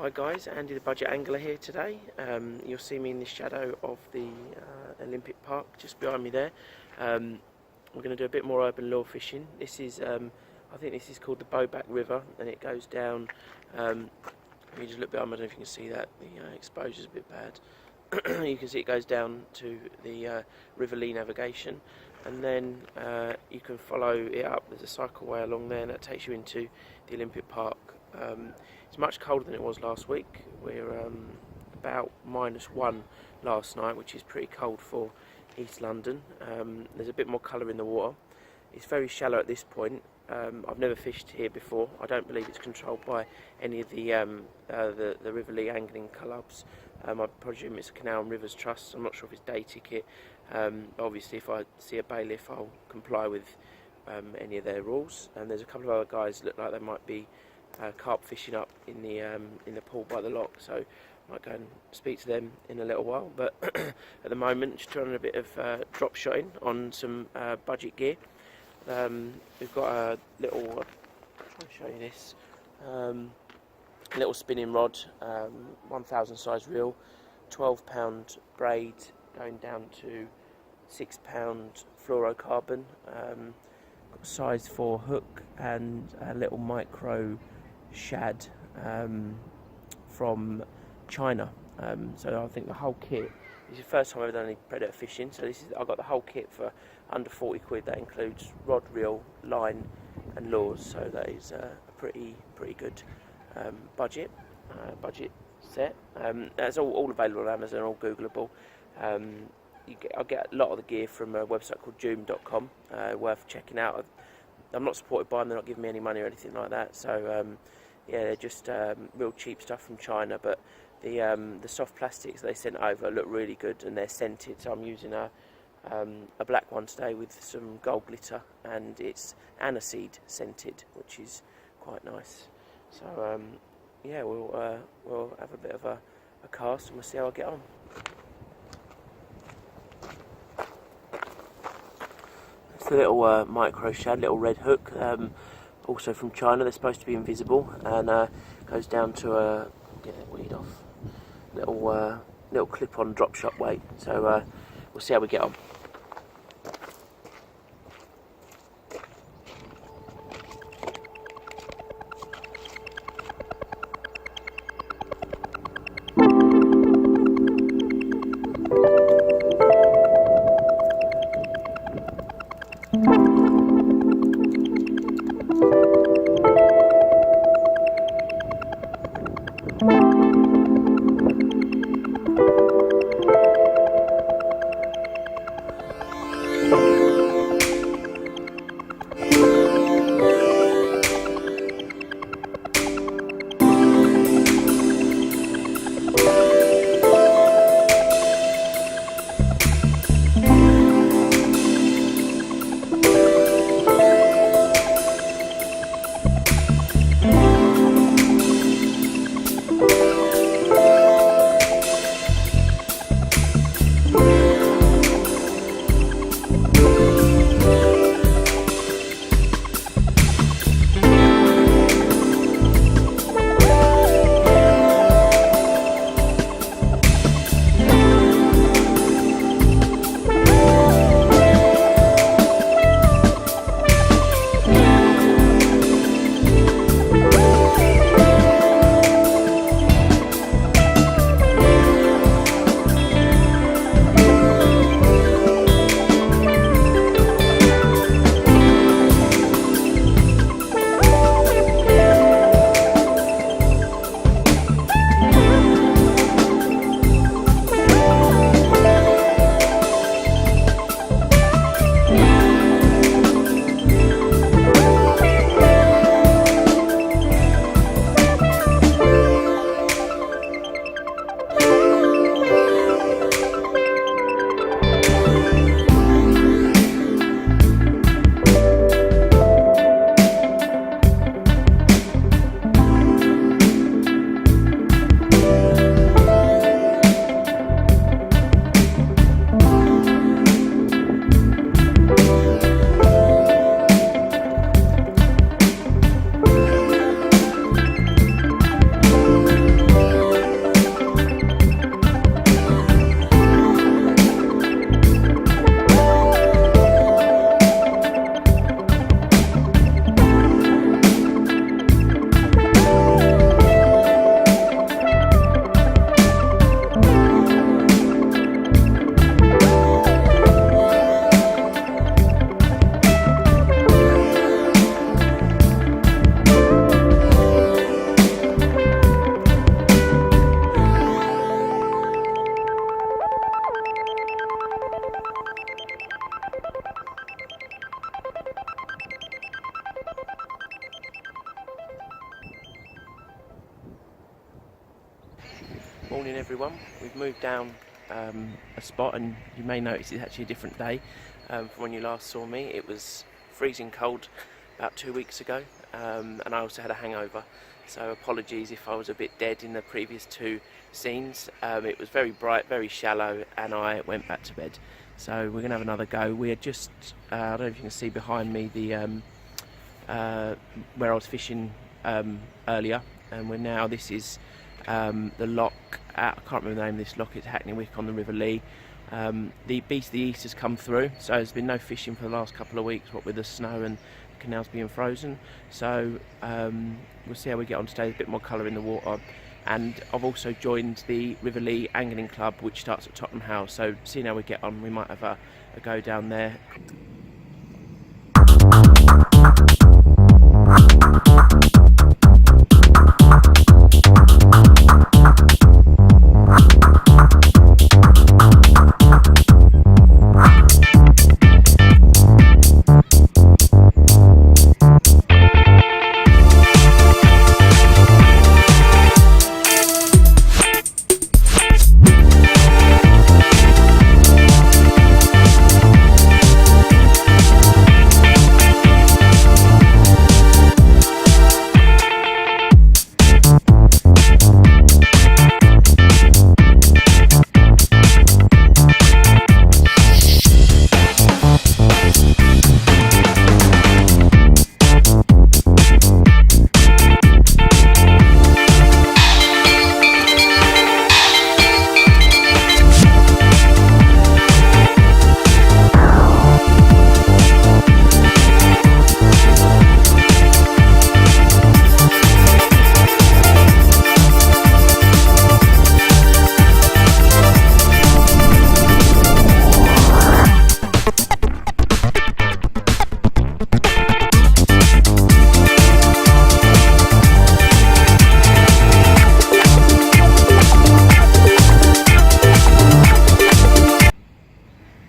Hi guys, Andy the Budget Angler here today. You'll see me in the shadow of the Olympic Park just behind me there. We're going to do a bit more urban lure fishing. This is, I think this is called the Bowback River, and it goes down, if you just look behind me, I don't know if you can see that, the exposure's a bit bad. You can see it goes down to the River Lee navigation, and then you can follow it up. There's a cycleway along there and that takes you into the Olympic Park. It's much colder than it was last week. We're about -1 last night, which is pretty cold for East London. There's a bit more colour in the water. It's very shallow at this point. I've never fished here before. I don't believe it's controlled by any of the River Lee angling clubs. I presume it's a Canal and Rivers Trust. I'm not sure if it's day ticket. Obviously, if I see a bailiff, I'll comply with any of their rules. And there's a couple of other guys that look like they might be carp fishing up in the pool by the lock, so I might go and speak to them in a little while. But at the moment, just trying a bit of drop shotting on some budget gear. We've got a little, I'll try and show you this, little spinning rod, 1000 size reel, 12-pound braid going down to 6-pound fluorocarbon, got size 4 hook and a little micro shad from China. So I think the whole kit, this is the first time I've ever done any predator fishing, so I've got the whole kit for under 40 quid. That includes rod, reel, line and lures, so that is a pretty good budget set. That's all available on Amazon, all Googleable. I get a lot of the gear from a website called joom.com, worth checking out. I'm not supported by them, they're not giving me any money or anything like that, so yeah, they're just real cheap stuff from China, but the soft plastics they sent over look really good and they're scented, so I'm using a black one today with some gold glitter, and it's aniseed scented, which is quite nice. So yeah, we'll have a bit of a cast and we'll see how I get on. It's the little micro shad, little red hook, also from China. They're supposed to be invisible, and goes down to a, get that weed off, little clip-on drop shot weight. So we'll see how we get on. Morning everyone. We've moved down a spot, and you may notice it's actually a different day from when you last saw me. It was freezing cold about 2 weeks ago, and I also had a hangover, so apologies if I was a bit dead in the previous two scenes. It was very bright, very shallow, and I went back to bed. So we're going to have another go. We are just, I don't know if you can see behind me the where I was fishing earlier, and we're now, this is the lock at, I can't remember the name of this lock, it's Hackney Wick on the River Lee. The beast of the east has come through, so there's been no fishing for the last couple of weeks, what with the snow and the canals being frozen. So we'll see how we get on today. There's a bit more colour in the water, and I've also joined the River Lee Angling Club, which starts at Tottenham House, so seeing how we get on, we might have a go down there.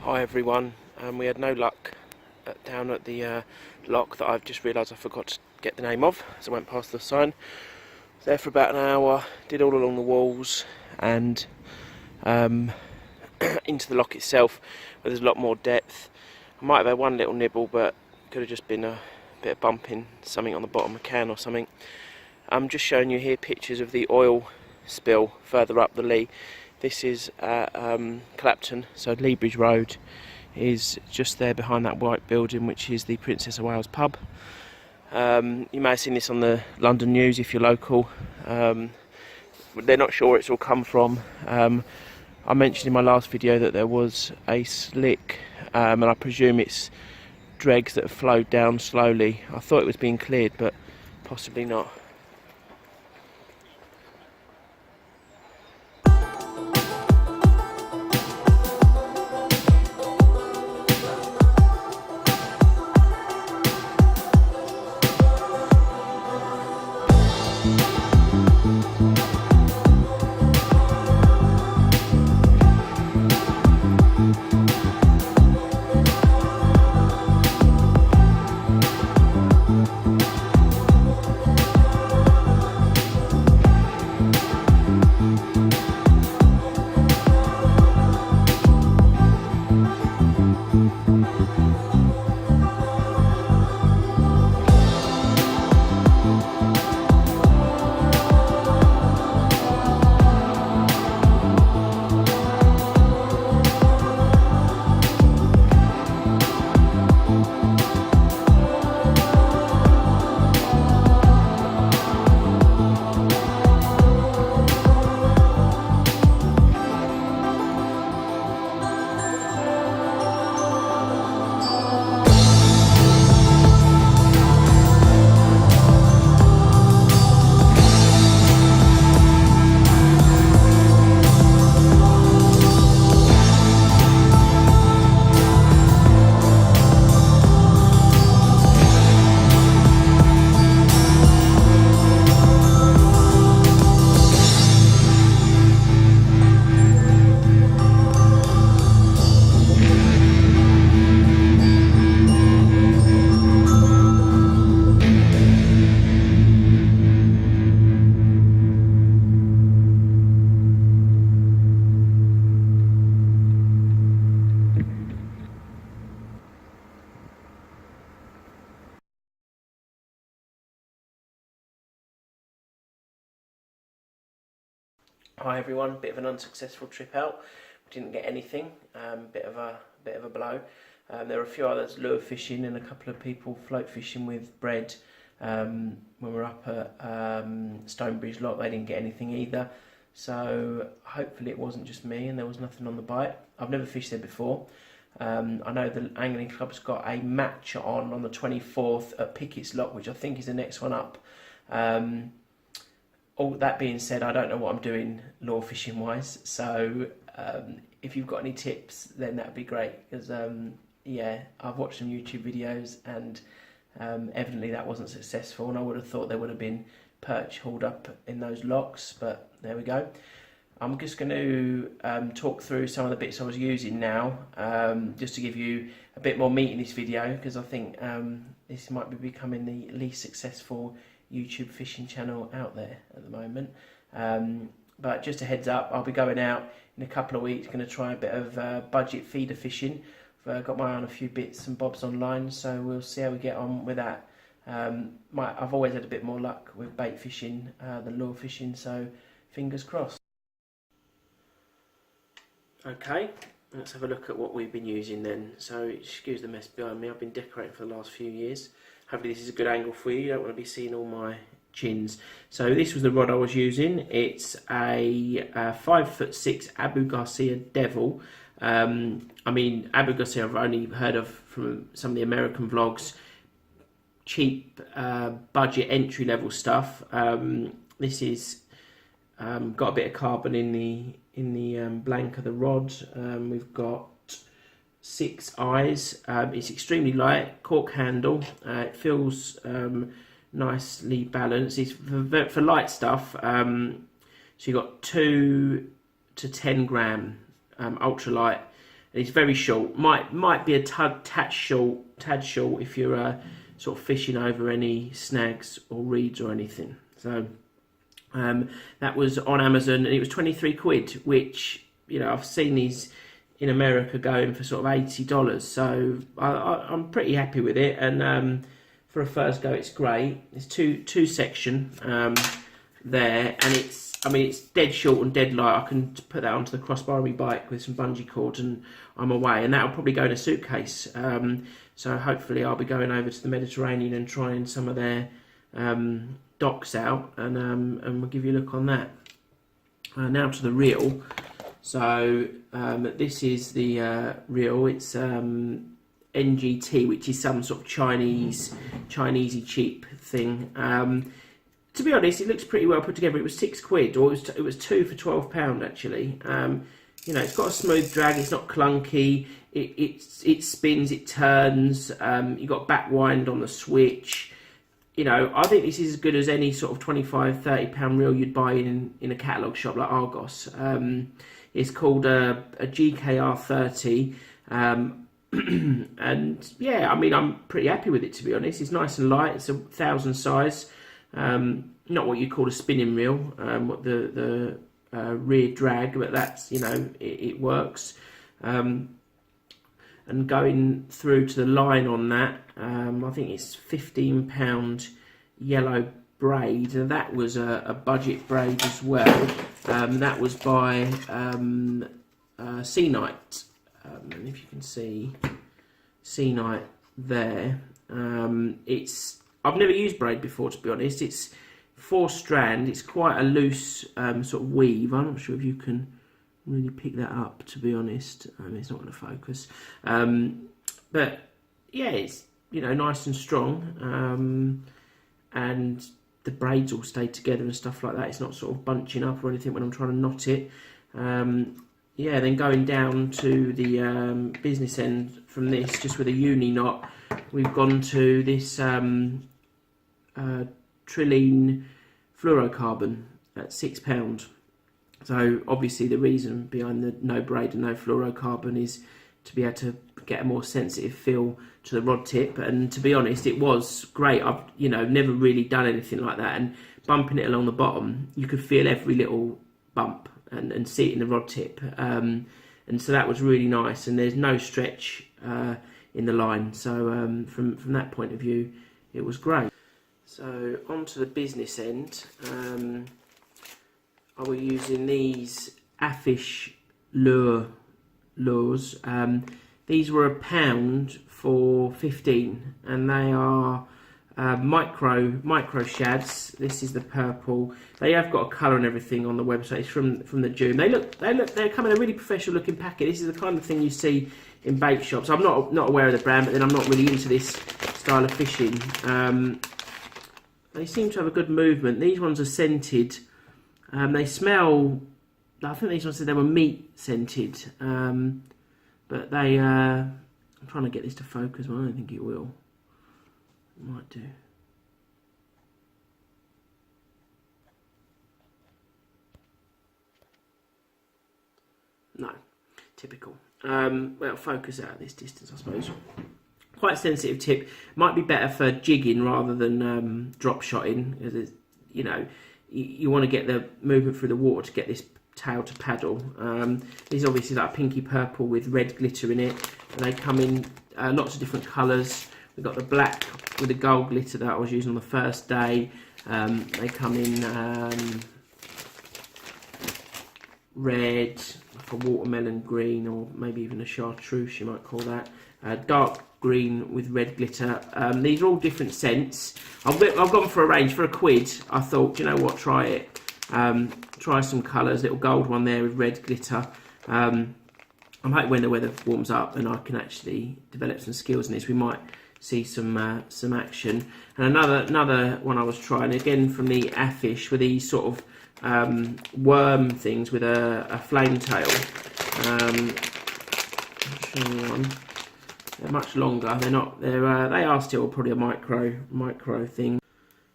Hi everyone, we had no luck down at the lock that I've just realised I forgot to get the name of as I went past the sign. Was there for about an hour, did all along the walls and into the lock itself, where there's a lot more depth. I might have had one little nibble, but it could have just been a bit of bumping, something on the bottom of a can or something. I'm just showing you here pictures of the oil spill further up the Lee. This is at Clapton, so Lee Bridge Road is just there behind that white building, which is the Princess of Wales pub. You may have seen this on the London news if you're local. They're not sure where it's all come from. I mentioned in my last video that there was a slick, and I presume it's dregs that have flowed down slowly. I thought it was being cleared, but possibly not. Hi everyone, bit of an unsuccessful trip out. We didn't get anything, bit of a blow. There were a few others lure fishing and a couple of people float fishing with bread. When we were up at Stonebridge Lock, they didn't get anything either. So hopefully it wasn't just me and there was nothing on the bite. I've never fished there before. I know the angling club's got a match on the 24th at Pickett's Lock, which I think is the next one up. All that being said, I don't know what I'm doing lure fishing wise, so if you've got any tips, then that'd be great, because yeah, I've watched some YouTube videos and evidently that wasn't successful, and I would have thought there would have been perch hauled up in those locks, but there we go. I'm just going to talk through some of the bits I was using now, just to give you a bit more meat in this video, because I think this might be becoming the least successful YouTube fishing channel out there at the moment. But just a heads up, I'll be going out in a couple of weeks, going to try a bit of budget feeder fishing. I've got my eye on a few bits and bobs online, so we'll see how we get on with that. I've always had a bit more luck with bait fishing than lure fishing, so fingers crossed. Okay, let's have a look at what we've been using then. So excuse the mess behind me, I've been decorating for the last few years. Hopefully this is a good angle for you, you don't want to be seeing all my chins. So this was the rod I was using. It's a 5'6" Abu Garcia Devil. I mean, Abu Garcia I've only heard of from some of the American vlogs. Cheap, budget, entry level stuff. This is got a bit of carbon in the blank of the rod. We've got 6 eyes. It's extremely light, cork handle. It feels nicely balanced. It's for light stuff. So you've got 2 to 10 gram, ultra light. And it's very short. Might be a tad short if you're sort of fishing over any snags or reeds or anything. So that was on Amazon, and it was 23 quid, which, you know, I've seen these in America going for sort of $80, so I'm pretty happy with it. And for a first go, it's great. It's two section there, and it's dead short and dead light. I can put that onto the crossbar of my bike with some bungee cord, and I'm away. And that'll probably go in a suitcase. So hopefully I'll be going over to the Mediterranean and trying some of their docks out, and we'll give you a look on that. Now to the reel. So this is the reel. It's NGT, which is some sort of Chinesey cheap thing. To be honest, it looks pretty well put together. It was 6 quid, or it was 2 for £12 actually. You know, it's got a smooth drag. It's not clunky. It spins. It turns. You got back wind on the switch. You know, I think this is as good as any sort of £25–30 reel you'd buy in a catalogue shop like Argos. It's called a GKR 30, and yeah, I mean, I'm pretty happy with it, to be honest. It's nice and light. It's a 1000 size, not what you call a spinning reel, what the rear drag, but that's, you know, it works. And going through to the line on that, I think it's £15 yellow braid, and that was a budget braid as well. That was by Sea Night, and if you can see Sea Night there, I've never used braid before, to be honest. It's 4 strand. It's quite a loose sort of weave. I'm not sure if you can really pick that up, to be honest. It's not going to focus, but yeah, it's, you know, nice and strong, and the braids all stay together and stuff like that. It's not sort of bunching up or anything when I'm trying to knot it. Yeah, then going down to the business end from this, just with a uni knot, we've gone to this Trilene fluorocarbon at £6. So obviously the reason behind the no braid and no fluorocarbon is to be able to get a more sensitive feel to the rod tip. And to be honest, it was great. I've, you know, never really done anything like that, and bumping it along the bottom, you could feel every little bump and see it in the rod tip, and so that was really nice. And there's no stretch in the line, so from that point of view, it was great. So on to the business end. I was using these Affish lures. These were £1 for 15, and they are micro shads. This is the purple. They have got a colour and everything on the website. It's from the June. They come in a really professional looking packet. This is the kind of thing you see in bait shops. I'm not aware of the brand, but then I'm not really into this style of fishing. They seem to have a good movement. These ones are scented. They smell. I think these ones said they were meat scented, but they. I'm trying to get this to focus, but I don't think it will. It might do. No, typical. Well, focus out at this distance, I suppose. Quite sensitive tip. Might be better for jigging rather than drop shotting, because you know you want to get the movement through the water to get this tail to paddle. These are obviously like pinky purple with red glitter in it, and they come in lots of different colours. We've got the black with the gold glitter that I was using on the first day. They come in red, like a watermelon green, or maybe even a chartreuse you might call that. Dark green with red glitter. These are all different scents. I've gone for a range for £1. I thought, you know what, try it. Try some colours. Little gold one there with red glitter. I'm hoping when the weather warms up and I can actually develop some skills in this, we might see some action. And another one I was trying, again from the Affish, with these sort of worm things with a flame tail. I'll show you one. They're much longer. They're not. They are still probably a micro thing.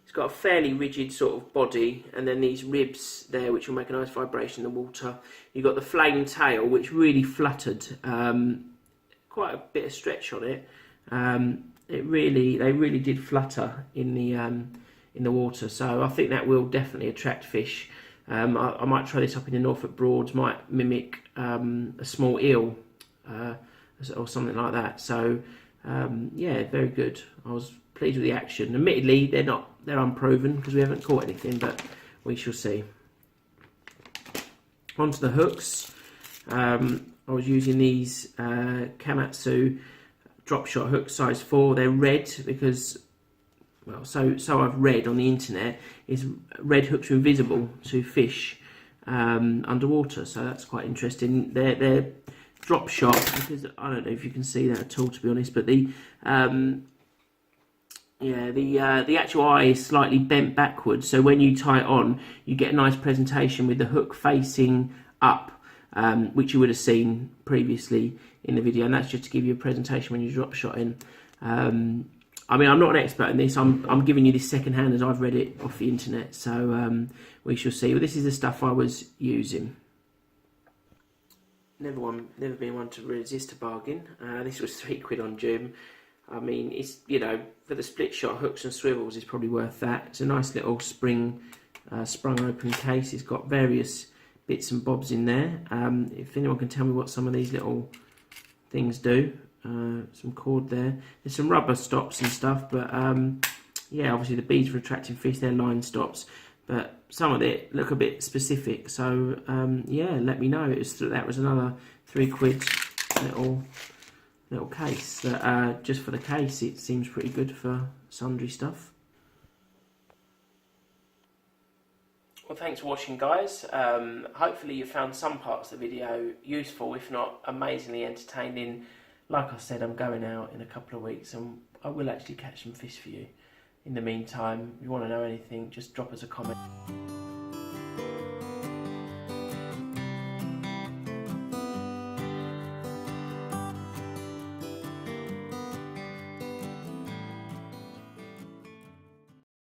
It's got a fairly rigid sort of body, and then these ribs there, which will make a nice vibration in the water. You've got the flame tail, which really fluttered. Quite a bit of stretch on it. They really did flutter in the water. So I think that will definitely attract fish. I might try this up in the Norfolk Broads. Might mimic a small eel. Or something like that. So yeah, very good. I was pleased with the action. Admittedly, they're unproven because we haven't caught anything, but we shall see. Onto the hooks. I was using these Kamatsu drop shot hooks, size 4. They're red because, well, so I've read on the internet, is red hooks are invisible to fish underwater. So that's quite interesting. They're drop shot, because I don't know if you can see that at all, to be honest, but the actual eye is slightly bent backwards, so when you tie it on you get a nice presentation with the hook facing up, which you would have seen previously in the video, and that's just to give you a presentation when you drop shotting. I mean, I'm not an expert in this. I'm giving you this second hand as I've read it off the internet, so we shall see. But this is the stuff I was using. Never been one to resist a bargain. This was £3 on Jim. I mean, it's, you know, for the split shot hooks and swivels, it's probably worth that. It's a nice little sprung open case. It's got various bits and bobs in there. If anyone can tell me what some of these little things do, some cord there. There's some rubber stops and stuff, but yeah, obviously the beads for attracting fish, they're line stops. But some of it look a bit specific, so yeah, let me know. That was another £3 little case. That just for the case, it seems pretty good for sundry stuff. Well, thanks for watching, guys. Hopefully you found some parts of the video useful, if not amazingly entertaining. Like I said, I'm going out in a couple of weeks, and I will actually catch some fish for you. In the meantime, if you want to know anything, just drop us a comment.